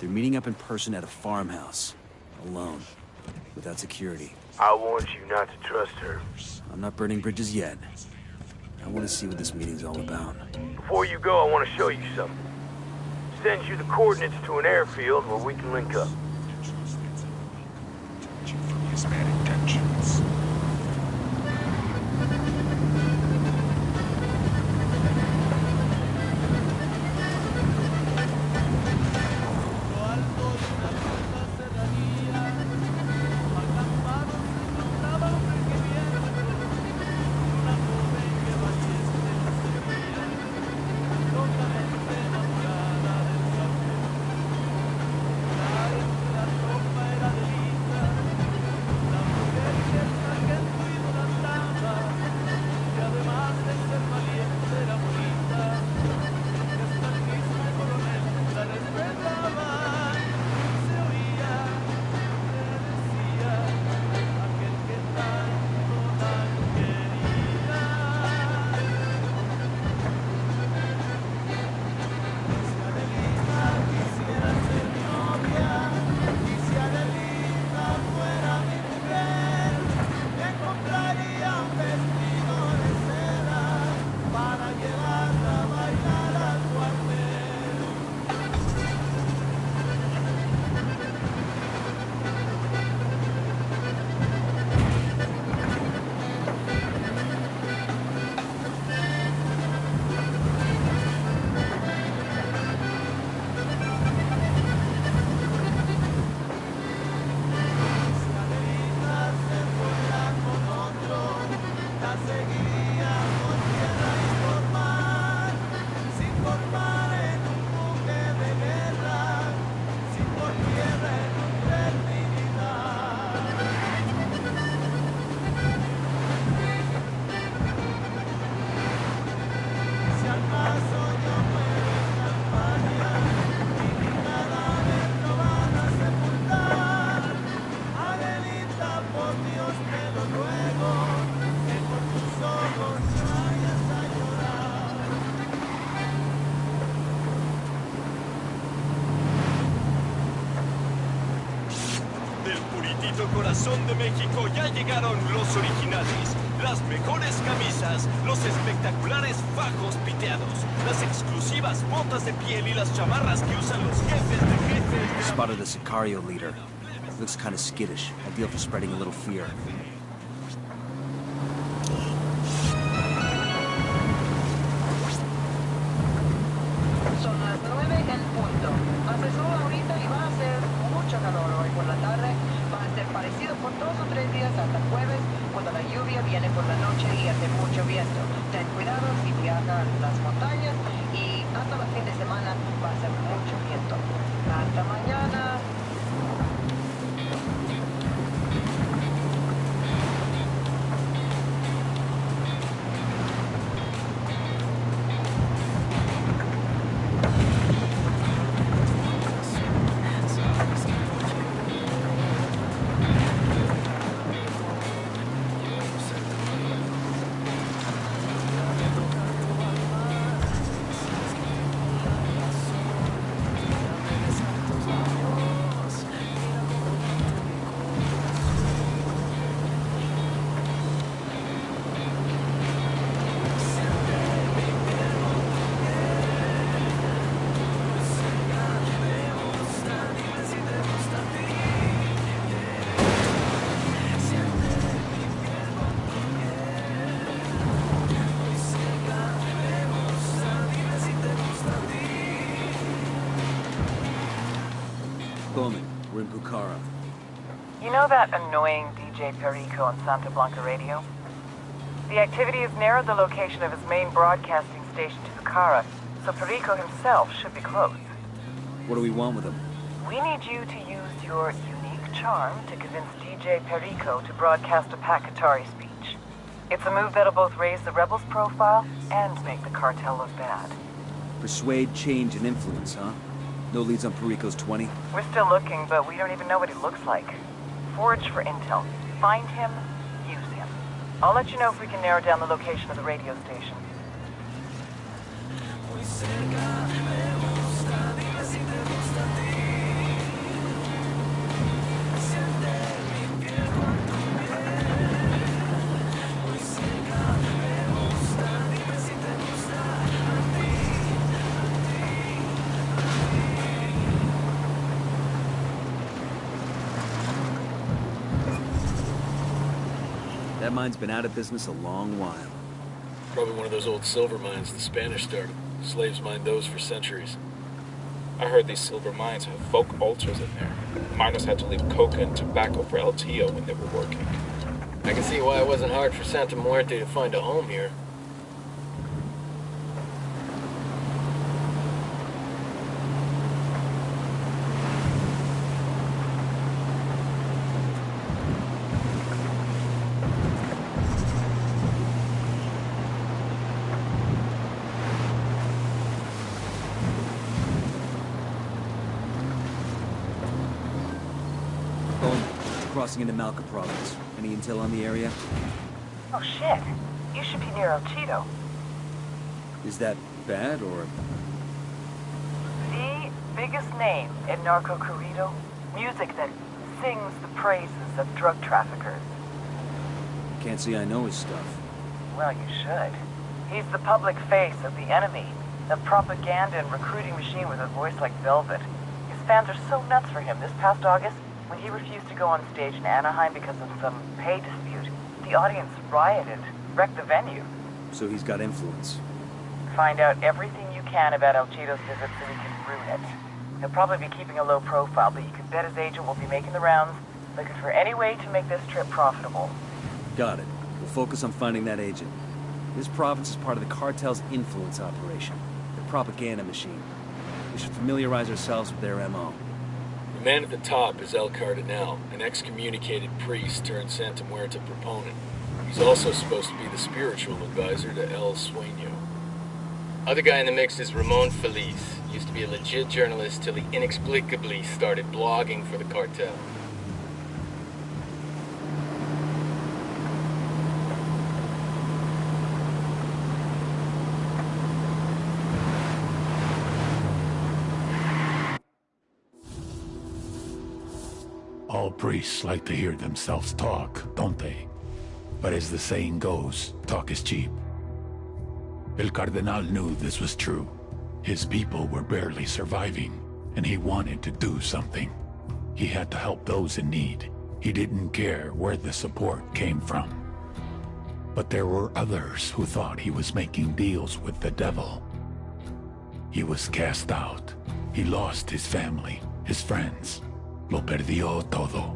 They're meeting up in person at a farmhouse. Alone. Without security. I want you not to trust her. I'm not burning bridges yet. I want to see what this meeting's all about. Before you go, I want to show you something. Send you the coordinates to an airfield where we can link up. From his bad intentions. Corazón de México ya llegaron los originales, las mejores camisas, los espectaculares fajos piteados, las exclusivas botas de piel y las chamarras que usan los jefes de jefes. Spotted a Sicario leader. Looks kind of skittish. Ideal for spreading a little fear. Son las 9 en punto. Hace sol ahorita y va a ser mucho calor hoy por la tarde. Va a ser parecido por 2 o 3 días hasta el jueves, cuando la lluvia viene por la noche y hace mucho viento. Ten cuidado si viajas las montañas y hasta el fin de semana va a ser mucho viento. Hasta mañana. Bowman, we're in Bukhara. You know that annoying DJ Perico on Santa Blanca radio? The activity has narrowed the location of his main broadcasting station to Bukhara, so Perico himself should be close. What do we want with him? We need you to use your unique charm to convince DJ Perico to broadcast a Pakatari speech. It's a move that'll both raise the rebels' profile and make the cartel look bad. Persuade, change, and influence, huh? No leads on Perico's 20? We're still looking, but we don't even know what he looks like. Forage for intel. Find him, use him. I'll let you know if we can narrow down the location of the radio station. That mine's been out of business a long while. Probably one of those old silver mines the Spanish started. Slaves mined those for centuries. I heard these silver mines have folk altars in there. Miners had to leave coca and tobacco for El Tio when they were working. I can see why it wasn't hard for Santa Muerte to find a home here. Crossing into Malca province. Any intel on the area? Oh shit. You should be near El Cheeto. Is that bad, or...? The biggest name in Narco Corrido. Music that sings the praises of drug traffickers. Can't say I know his stuff. Well, you should. He's the public face of the enemy. A propaganda and recruiting machine with a voice like velvet. His fans are so nuts for him. This past August, when he refused to go on stage in Anaheim because of some pay dispute, the audience rioted, wrecked the venue. So he's got influence. Find out everything you can about El Cheeto's visit so we can ruin it. He'll probably be keeping a low profile, but you can bet his agent will be making the rounds, looking for any way to make this trip profitable. Got it. We'll focus on finding that agent. This province is part of the cartel's influence operation. Their propaganda machine. We should familiarize ourselves with their MO. The man at the top is El Cardinal, an excommunicated priest turned Santa Muerte proponent. He's also supposed to be the spiritual advisor to El Sueño. Other guy in the mix is Ramon Feliz. Used to be a legit journalist till he inexplicably started blogging for the cartel. All priests like to hear themselves talk, don't they? But as the saying goes, talk is cheap. El Cardenal knew this was true. His people were barely surviving, and he wanted to do something. He had to help those in need. He didn't care where the support came from. But there were others who thought he was making deals with the devil. He was cast out. He lost his family, his friends. Lo perdió todo.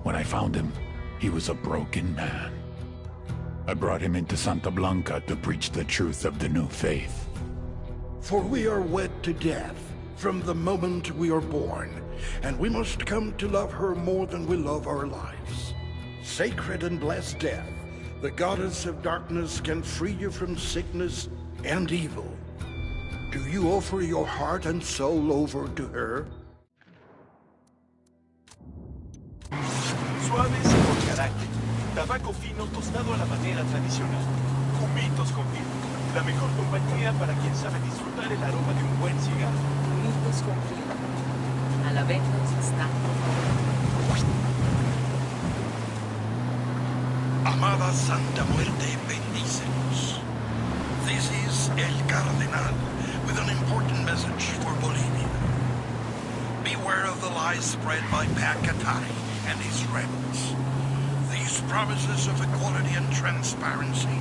When I found him, he was a broken man. I brought him into Santa Blanca to preach the truth of the new faith. For we are wed to death from the moment we are born, and we must come to love her more than we love our lives. Sacred and blessed death, the goddess of darkness can free you from sickness and evil. Do you offer your heart and soul over to her? Suaves y con carácter. Tabaco fino tostado a la manera tradicional. Cubitos con vino. La mejor compañía para quien sabe disfrutar el aroma de un buen cigarro. Cubitos con vino. A la venta está. Amada Santa Muerte, bendícenos. This is El Cardenal with an important message for Bolivia. Beware of the lies spread by Pacatari and his rebels. These promises of equality and transparency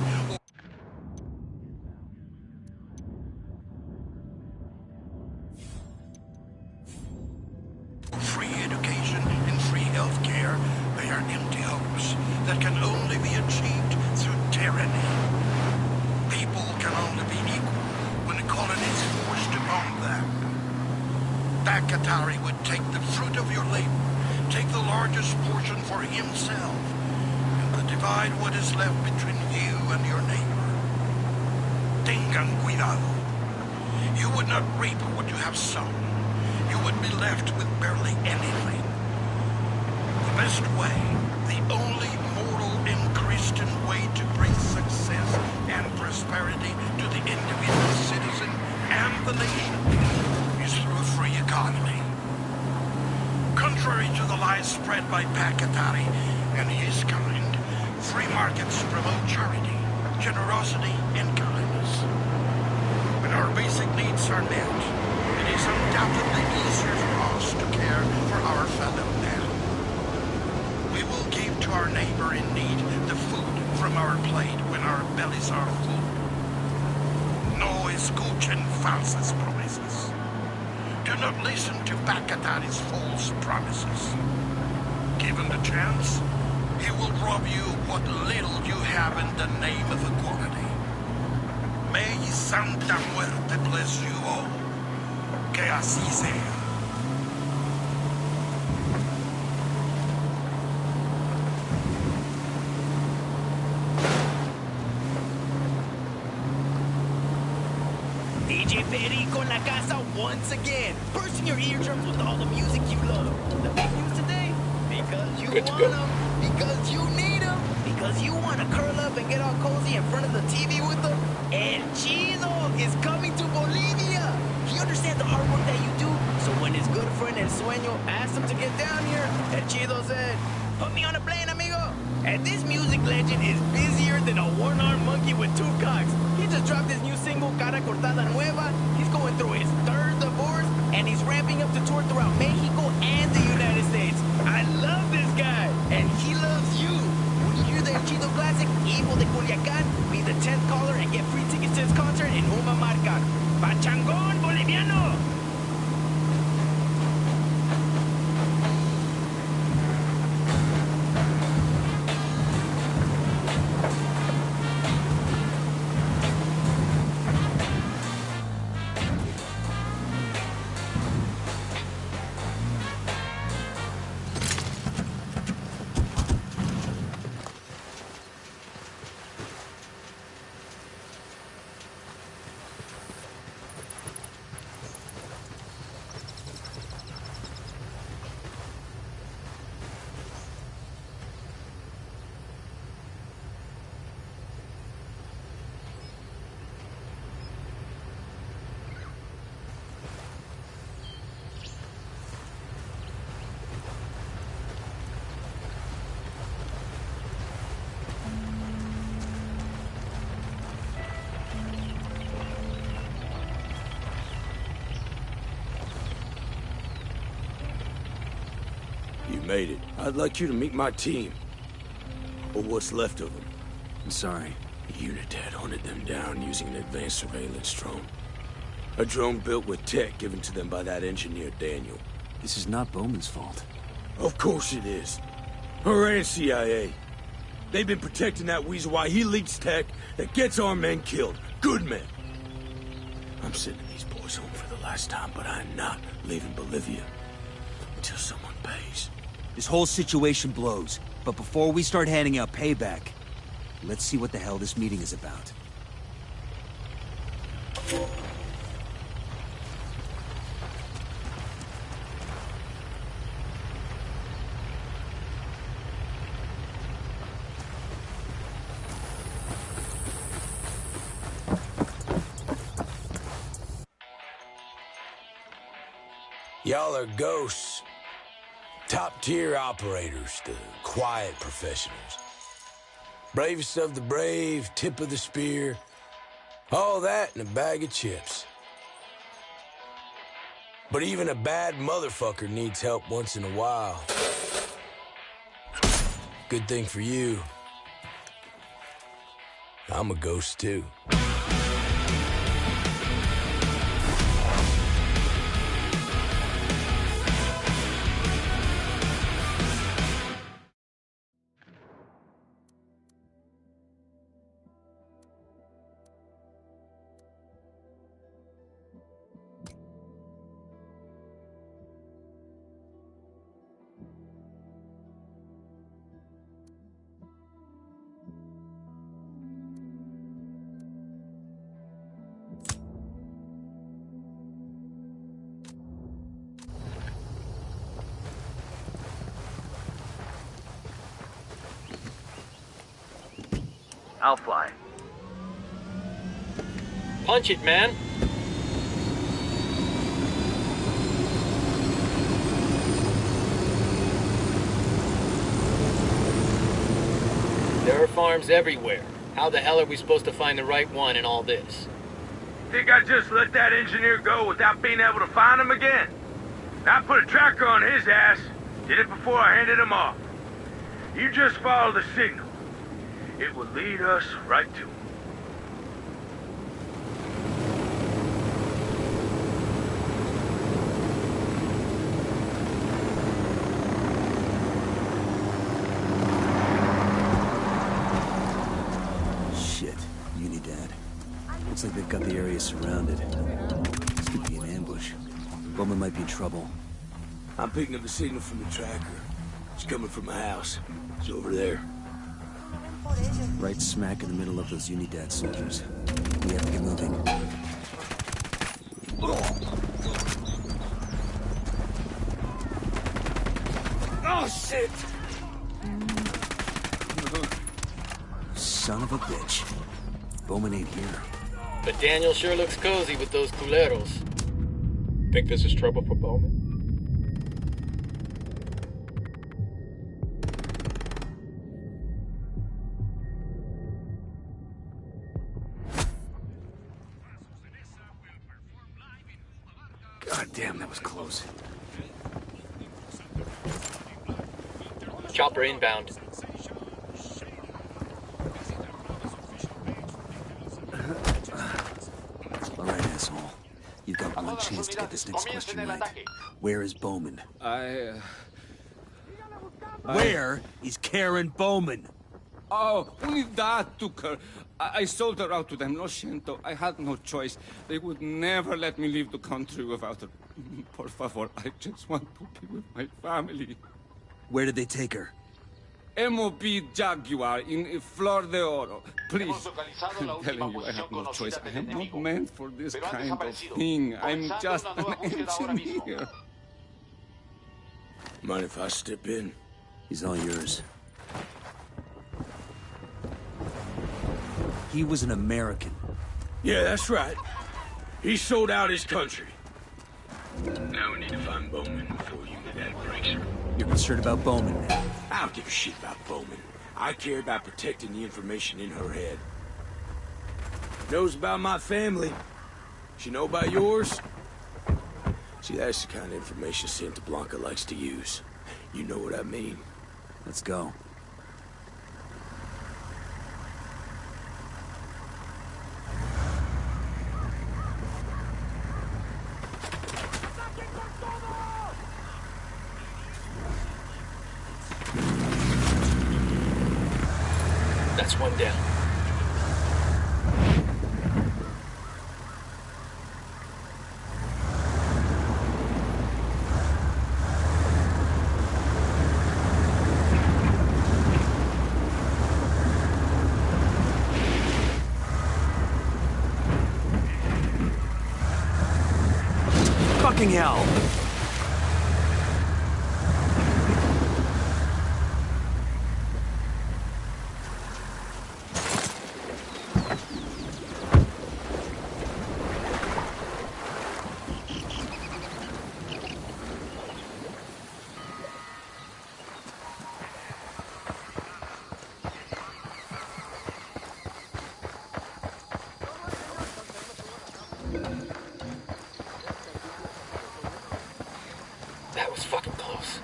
free education and free health care, they are empty hopes that can only be achieved through tyranny. People can only be equal when the colony is forced upon them. Pacatari would take the fruit of your labor, take the largest portion for himself, and divide what is left between you and your neighbor. Tengan cuidado. You would not reap what you have sown. You would be left with barely anything. The best way, the only moral and Christian way to bring success and prosperity to the individual citizen and the nation is through a free economy. Contrary to the lies spread by Pacatari and his kind, free markets promote charity, generosity, and kindness. When our basic needs are met, it is undoubtedly easier for us to care for our fellow man. We will give to our neighbor in need the food Sarjo. No escuchen falsas promesas. Do not listen to Bacadari's false promises. Given the chance, he will rob you what little you have in the name of equality. May Santa Muerte bless you all. Que así sea. DJ Perico en la casa once again, bursting your eardrums with all the music you love. The big news today, because you want them, because you need them, because you want to curl up and get all cozy in front of the TV with them. El Chido is coming to Bolivia. He understands the hard work that you do, so when his good friend El Sueño asked him to get down here, El Chido said, "Put me on a plane, amigo." And this music legend is busier than a one-armed monkey with two cocks. He just dropped his new single, Cara Cortada Nueva. He's going through his third divorce, and he's ramping up to tour throughout Mexico and the United States. I love this guy, and he loves you. When you hear the El Chido classic, Hijo de Culiacán, be the 10th caller and get free tickets to his concert in Uma Marca. Pachangón Boliviano! You made it. I'd like you to meet my team. Or what's left of them. I'm sorry. Unidad hunted them down using an advanced surveillance drone. A drone built with tech given to them by that engineer, Daniel. This is not Bowman's fault. Of course it is. Her and CIA. They've been protecting that weasel while he leaks tech that gets our men killed. Good men. I'm sending these boys home for the last time, but I'm not leaving Bolivia until someone pays. This whole situation blows, but before we start handing out payback, let's see what the hell this meeting is about. Y'all are ghosts. Top-tier operators, the quiet professionals. Bravest of the brave, tip of the spear. All that in a bag of chips. But even a bad motherfucker needs help once in a while. Good thing for you. I'm a ghost too. I'll fly. Punch it, man. There are farms everywhere. How the hell are we supposed to find the right one in all this? Think I just let that engineer go without being able to find him again? I put a tracker on his ass. Did it before I handed him off. You just follow the signal. It will lead us right to him. surrounded. This could be an ambush. Bowman might be in trouble. I'm picking up a signal from the tracker. It's coming from my house. It's over there. Right smack in the middle of those Unidad soldiers. We have to get moving. Oh, shit! Son of a bitch. Bowman ain't here. But Daniel sure looks cozy with those culeros. Think this is trouble for Bowman? God damn, that was close. Chopper inbound. All right, asshole. You've got one chance to get this next question right. Where is Bowman? Where is Karen Bowman? Oh, Unidad took her. I sold her out to them. Lo siento. I had no choice. They would never let me leave the country without her. Por favor, I just want to be with my family. Where did they take her? MOB Jaguar in Flor de Oro. Please. I'm telling you, I have no choice. I am not meant for this kind of thing. I'm just an engineer. Mind if I step in? He's all yours. He was an American. Yeah, that's right. He sold out his country. Now we need to find Bowman before Unidad breaks her. You're concerned about Bowman now. I don't give a shit about Bowman. I care about protecting the information in her head. Knows about my family. She know about yours? See, that's the kind of information Santa Blanca likes to use. You know what I mean. Let's go. That's one down. Fucking hell! That was fucking close.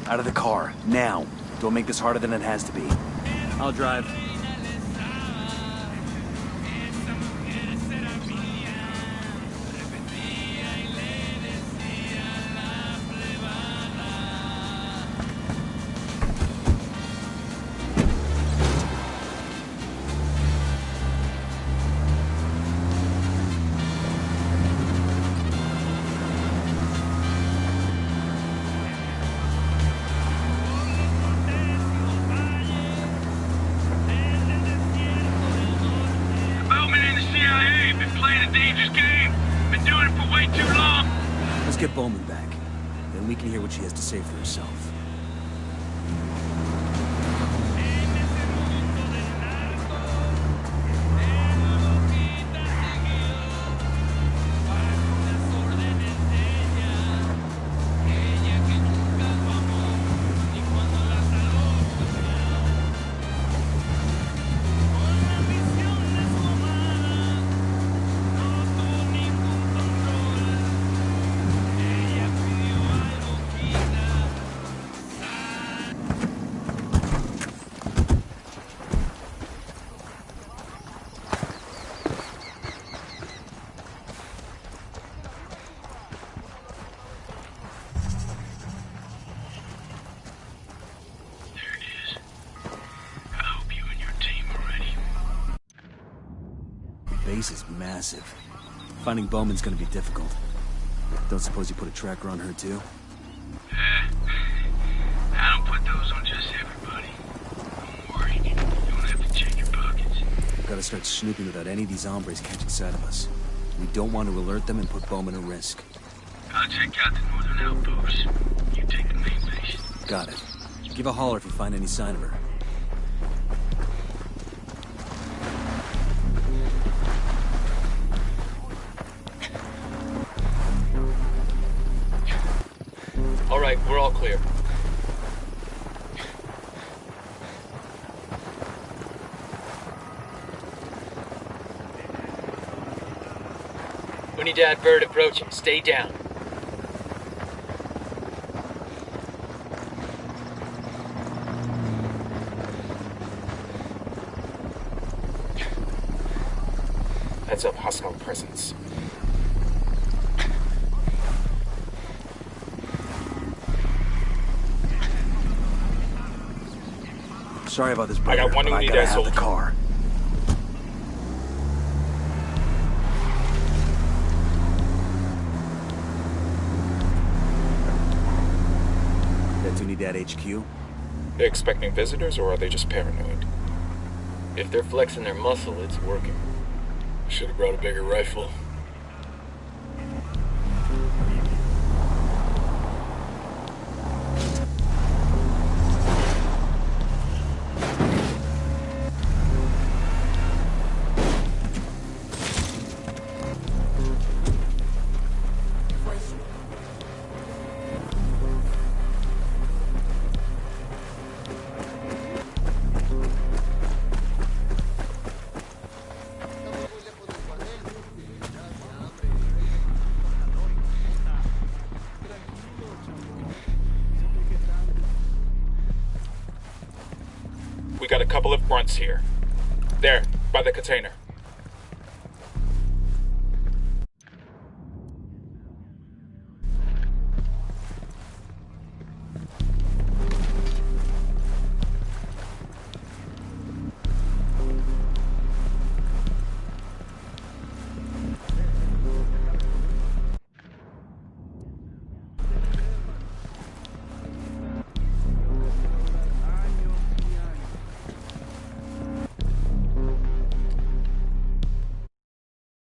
Out of the car, now. Don't make this harder than it has to be. I'll drive. Let's get Bowman back. Then we can hear what she has to say for herself. place is massive. Finding Bowman's gonna be difficult. Don't suppose you put a tracker on her, too? I don't put those on just everybody. Don't worry. You don't have to check your pockets. We've gotta start snooping without any of these hombres catching sight of us. We don't want to alert them and put Bowman at risk. I'll check out the northern outposts. You take the main base. Got it. Give a holler if you find any sign of her. All right, we're all clear. Unidad bird approaching. Stay down. Heads up, hostile presence. Sorry about this, brother, I got one but I Unidad gotta have soldier. the car. That's Unidad HQ? They're expecting visitors, or are they just paranoid? If they're flexing their muscle, it's working. Should have brought a bigger rifle. We got a couple of grunts here. There, by the container.